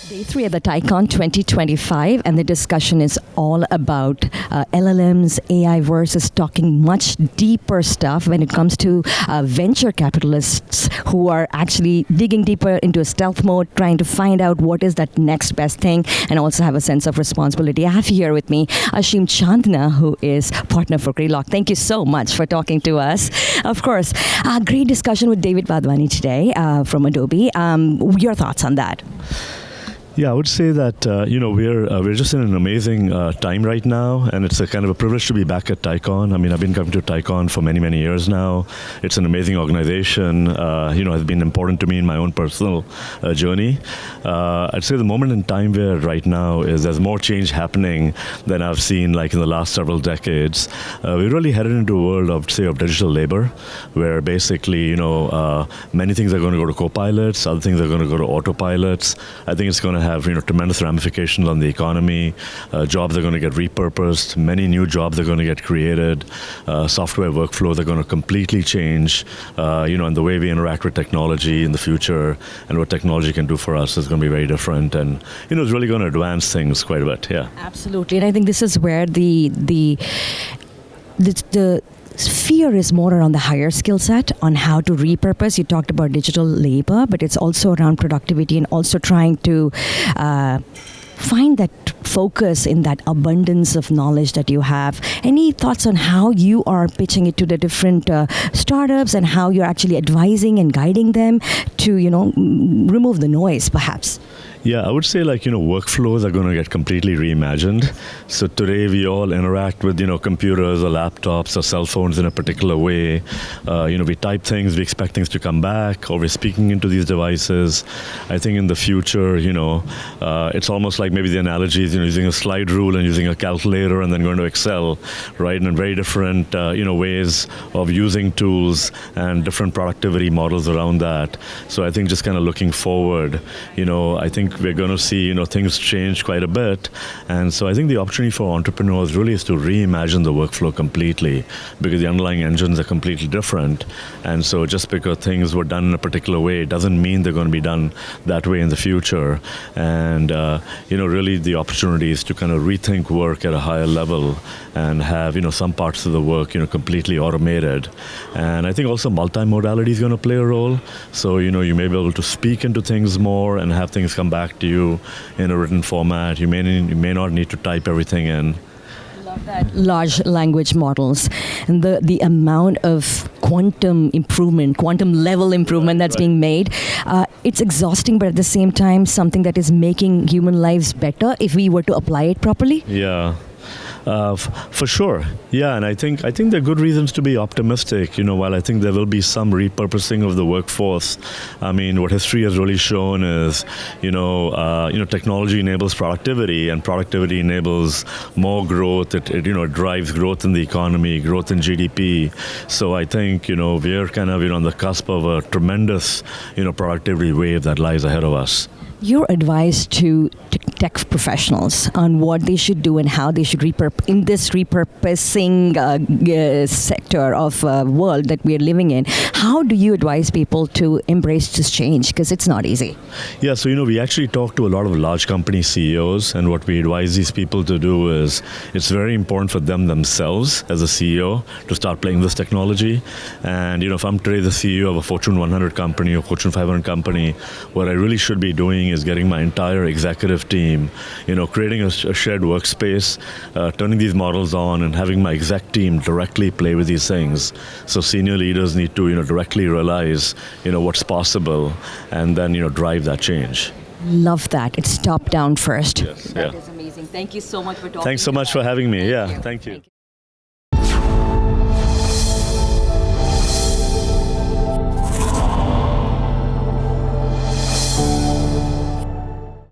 Day 3 at the TiEcon 2025, and the discussion is all about LLMs, AI versus talking much deeper stuff when it comes to venture capitalists who are actually digging deeper into a stealth mode, trying to find out what is that next best thing, and also have a sense of responsibility. I have here with me Asheem Chandna, who is partner for Greylock. Thank you so much for talking to us. Of course, great discussion with David Wadhwani today from Adobe. Your thoughts on that? Yeah, I would say that we're just in an amazing time right now, and it's a kind of a privilege to be back at TiEcon. I mean, I've been coming to TiEcon for many, many years now. It's an amazing organization. Has been important to me in my own personal journey. I'd say the moment in time where right now is there's more change happening than I've seen like in the last several decades. We're really headed into a world of digital labor, where basically many things are going to go to co-pilots, other things are going to go to autopilots. I think it's going to have tremendous ramifications on the economy. Jobs are going to get repurposed. Many new jobs are going to get created. Software workflows are going to completely change. And the way we interact with technology in the future and what technology can do for us is going to be very different. And it's really going to advance things quite a bit. Yeah, absolutely. And I think this is where the fear is more around the higher skill set on how to repurpose. You talked about digital labor, but it's also around productivity and also trying to find that focus in that abundance of knowledge that you have. Any thoughts on how you are pitching it to the different startups and how you're actually advising and guiding them to, remove the noise, perhaps? Yeah, I would say workflows are going to get completely reimagined. So today we all interact with computers or laptops or cell phones in a particular way. We type things, we expect things to come back, or we're speaking into these devices. I think in the future, it's almost like maybe the analogy is using a slide rule and using a calculator and then going to Excel, right? And very different ways of using tools and different productivity models around that. So I think just kind of looking forward, I think we're going to see things change quite a bit. And so I think the opportunity for entrepreneurs really is to reimagine the workflow completely, because the underlying engines are completely different. And so just because things were done in a particular way doesn't mean they're going to be done that way in the future. And really the opportunity is to kind of rethink work at a higher level and have some parts of the work completely automated. And I think also multimodality is going to play a role. So you may be able to speak into things more and have things come back to you in a written format. You may not need to type everything in. Love that. Large language models and the amount of quantum level improvement that's being made. It's exhausting, but at the same time, something that is making human lives better if we were to apply it properly. Yeah. For sure. Yeah, and I think there are good reasons to be optimistic, while I think there will be some repurposing of the workforce. I mean, what history has really shown is, technology enables productivity, and productivity enables more growth. It drives growth in the economy, growth in GDP. So I think, we're kind of, on the cusp of a tremendous, productivity wave that lies ahead of us. Your advice to tech professionals on what they should do and how they should in this repurposing sector of world that we are living in, how do you advise people to embrace this change? Because it's not easy. Yeah, so we actually talk to a lot of large company CEOs, and what we advise these people to do is it's very important for them themselves as a CEO to start playing this technology. And if I'm today the CEO of a Fortune 100 company or Fortune 500 company, what I really should be doing is getting my entire executive team, creating a shared workspace, turning these models on and having my exec team directly play with these things. So senior leaders need to, directly realize, what's possible and then, drive that change. Love that. It's top down first. Yes, that is amazing. Thank you so much for talking. Thanks so much for having me. Thank you.